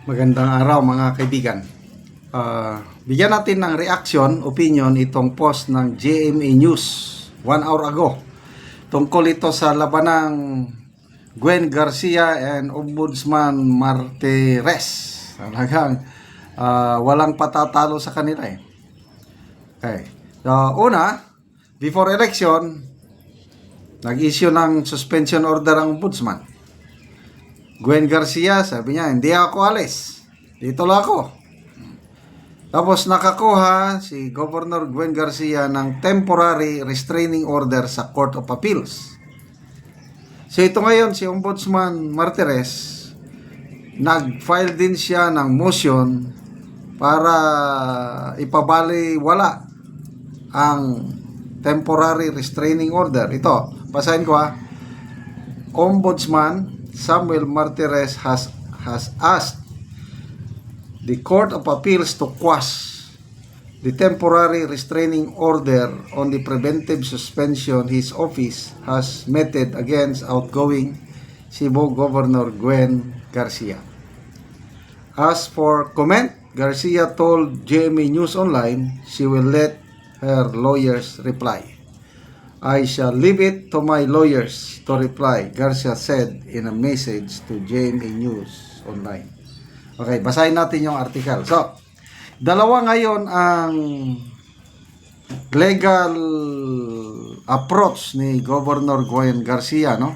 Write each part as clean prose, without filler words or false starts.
Magandang araw mga kaibigan. Bigyan natin ng reaction, opinion itong post ng GMA News 1 hour ago. Tungkol ito sa labanang Gwen Garcia and Ombudsman Martires. Talagang walang patatalo sa kanila eh. Okay. So, una, before election, nag-issue ng suspension order ang Ombudsman. Gwen Garcia, sabi niya, hindi ako alis. Dito lang ako. Tapos nakakuha si Governor Gwen Garcia ng temporary restraining order sa Court of Appeals. So ito ngayon, si Ombudsman Martires, nag-file din siya ng motion para ipabaliwala ang temporary restraining order. Ito, basahin ko ha. Ombudsman Samuel Martires has asked the Court of Appeals to quash the temporary restraining order on the preventive suspension his office has meted against outgoing Cebu Governor Gwen Garcia. As for comment, Garcia told GMA News Online she will let her lawyers reply. I shall leave it to my lawyers to reply, Garcia said in a message to GMA News Online. Okay, basahin natin yung article. So, dalawa ngayon ang legal approach ni Governor Gwen Garcia, no?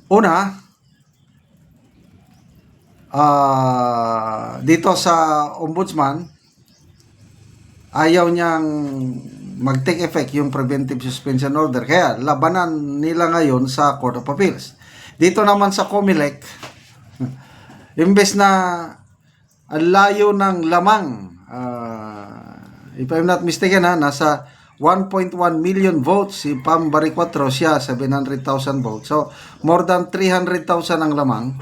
Una, dito sa Ombudsman, ayaw niyang mag-take effect yung preventive suspension order. Kaya, labanan nila ngayon sa Court of Appeals. Dito naman sa COMELEC, imbes na ang layo ng lamang, if I'm not mistaken nasa 1.1 million votes, si Pam Baricuatro siya, 700,000 votes. So, more than 300,000 ang lamang.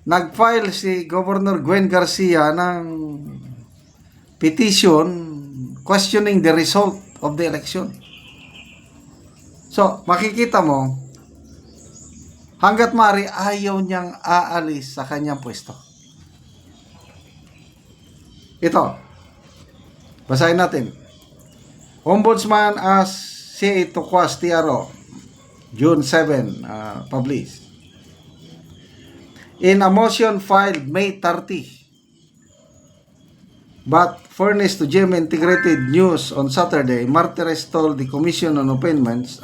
Nag-file si Governor Gwen Garcia ng petition questioning the result of the election. So, makikita mo, hanggat maaari ayaw niyang aalis sa kanyang pwesto. Ito, basahin natin. Ombudsman asks CA to quash TRO, June 7, published. In a motion filed May 30, but furnished to GMA Integrated News on Saturday, Martires told the Commission on Appointments,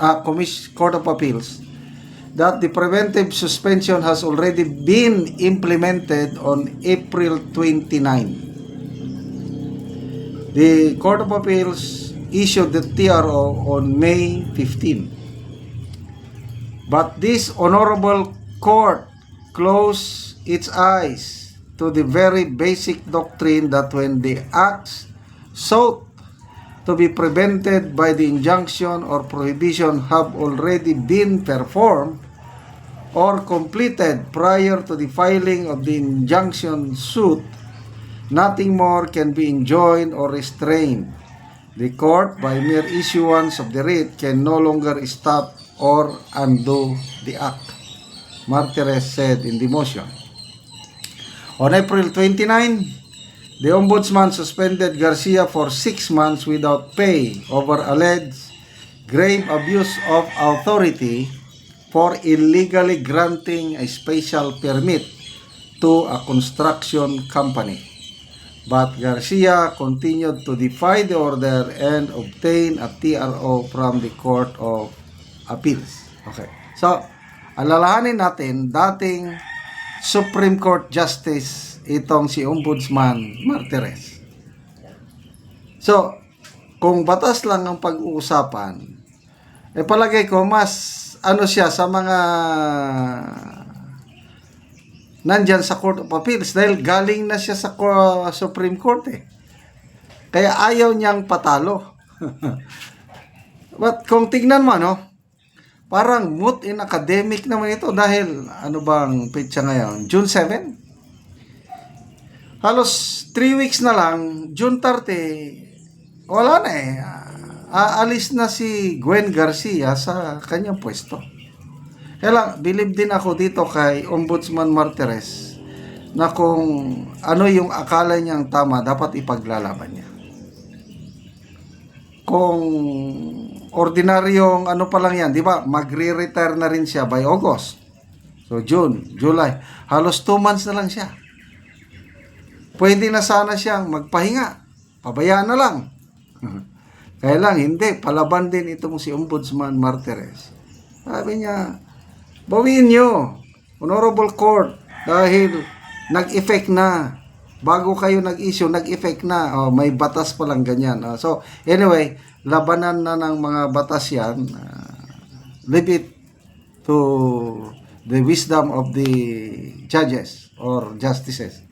Court of Appeals, that the preventive suspension has already been implemented on April 29. The Court of Appeals issued the TRO on May 15. But this honorable court closed its eyes to the very basic doctrine that when the acts sought to be prevented by the injunction or prohibition have already been performed or completed prior to the filing of the injunction suit, nothing more can be enjoined or restrained. The court, by mere issuance of the writ, can no longer stop or undo the act, Martires said in the motion. On April 29, the Ombudsman suspended Garcia for 6 months without pay over alleged grave abuse of authority for illegally granting a special permit to a construction company. But Garcia continued to defy the order and obtain a TRO from the Court of Appeals. Okay. So, alalahanin natin, dating Supreme Court Justice itong si Ombudsman Martires. So, kung batas lang ang pag-uusapan, palagay ko mas siya sa mga nandyan sa Court of Appeals dahil galing na siya sa Supreme Court eh. Kaya ayaw niyang patalo. But kung tignan mo, parang moot in academic naman ito dahil ano bang petsa ngayon? June 7? Halos 3 weeks na lang, June 30, wala na eh. Aalis na si Gwen Garcia sa kanyang pwesto. Kaya lang, believe din ako dito kay Ombudsman Martires na kung ano yung akala niyang tama, dapat ipaglalaban niya. Kung ordinaryong ano pa lang yan, di ba, magre-retire na rin siya by August. So June, July, halos 2 months na lang siya. Pwede na sana siyang magpahinga. Pabayaan na lang. Kaya lang, hindi. Palaban din itong si Ombudsman Martires. Sabi niya, bawiin nyo, Honorable Court, dahil nag-effect na. Bago kayo nag-issue, nag-effect na. Oh, may batas pa lang ganyan. So, anyway, labanan na ng mga batas yan. Leave it to the wisdom of the judges or justices.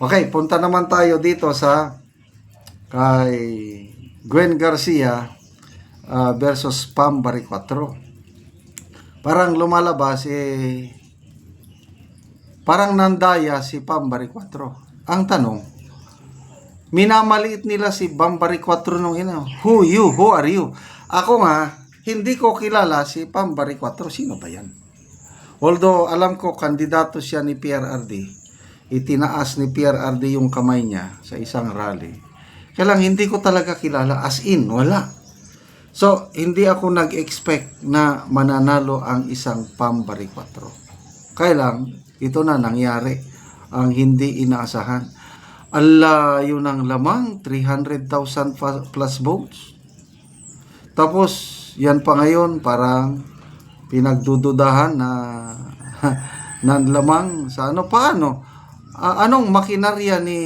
Okay, punta naman tayo dito sa kay Gwen Garcia versus Pam Baricuatro. Parang lumalabas parang nandaya si Pam Baricuatro. Ang tanong, minamaliit nila si Pam Baricuatro nung who you, who are you? Ako nga, hindi ko kilala si Pam Baricuatro. Sino ba yan? Although alam ko kandidato siya ni PRRD, itinaas ni PRRD yung kamay niya sa isang rally. Kaya lang hindi ko talaga kilala, as in, wala. So, hindi ako nag-expect na mananalo ang isang Pam Baricuatro. Kaya lang, ito na nangyari, ang hindi inaasahan. Ala, yun ang lamang, 300,000 plus votes. Tapos, yan pa ngayon, parang pinagdududahan na lamang sa paano? Anong makinarya ni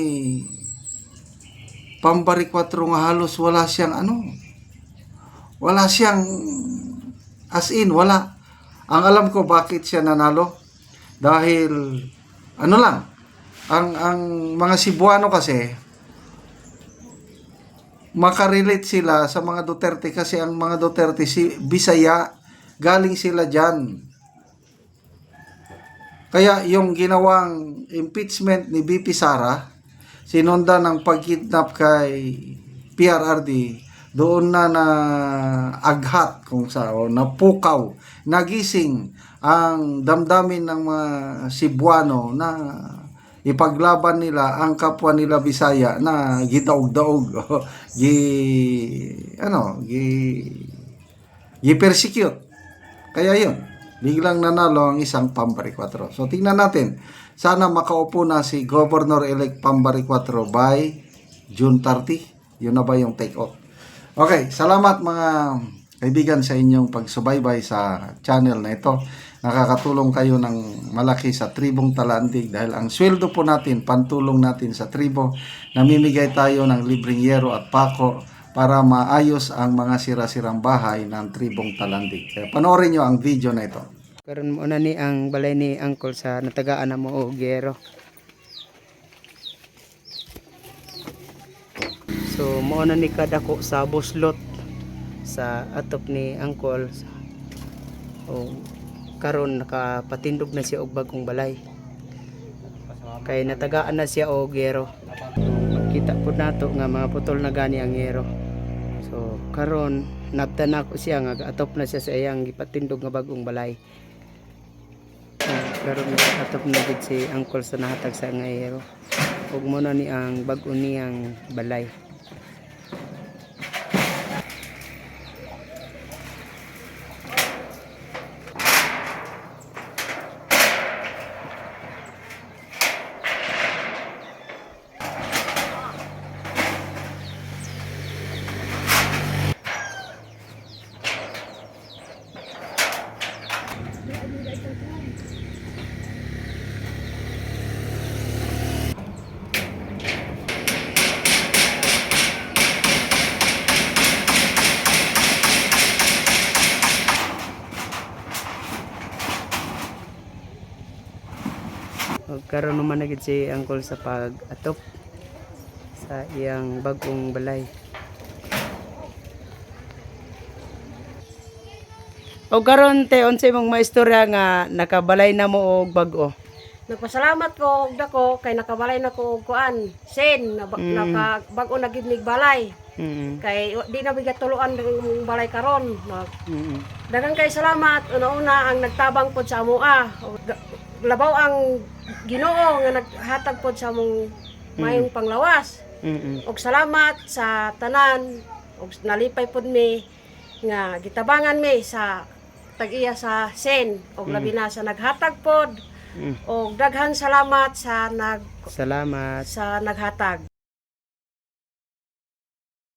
Pam Baricuatro nga halos wala siyang wala siyang as in, wala. Ang alam ko bakit siya nanalo dahil lang, ang mga Cebuano kasi makarelate sila sa mga Duterte kasi ang mga Duterte Bisaya, galing sila dyan. Kaya yung ginawang impeachment ni BP Sara, sinunda ng pagkidnap kay PRRD, doon na aghat kung napukaw, nagising ang damdamin ng mga Cebuano na ipaglaban nila ang kapwa nila Bisaya na gidaog-daog, persecute. Kaya yun, biglang nanalo ang isang Pam Baricuatro. So tingnan natin, sana makaupo na si Governor-elect Pam Baricuatro by June 30. Yun na ba yung take-off? Okay, salamat mga kaibigan sa inyong pagsubaybay sa channel na ito. Nakakatulong kayo ng malaki sa Tribong Talandig dahil ang sweldo po natin, pantulong natin sa tribo, namimigay tayo ng libreng yero at pako para maayos ang mga sira-sirang bahay ng Tribong Talandig. Kaya panoorin nyo ang video na ito. Karon mo na ni ang balay ni Uncle sa natagaan na mo og yero. So mo na ni kadako sa buslot sa atop ni Uncle. O karon nakapatindog na siya og bagong balay. Kay natagaan na siya og yero. Kita pud nato nga mga putol na gani ang yero. So karon nabtan ako siya nga atop na siya sa iyang gipatindog nga bagong balay. Karon atop na gid si Uncle sa nahatag sa nga yero. Ug mo na ni ang bag-o niyang balay. Karon naman na gid si Uncle sa pag-atop sa iyang bagong balay. O karon te unsa imong maistorya nga nakabalay na mo og bag-o? Nagpasalamat ko og dako kay nakabalay na ko og kuan sen nakabag-o na gid mig balay. Kay di na bigat tuluan ng balay karon. Daghang kay salamat una-una ang nagtabang pod sa amoa. Labaw ang Ginoo nga naghatag pod sa mong mayong panglawas. Og salamat sa tanan og nalipay pod mi nga gitabangan mi sa tag-iya sa Sen og labi na sa naghatag pod. Og daghan salamat sa Salamat. naghatag.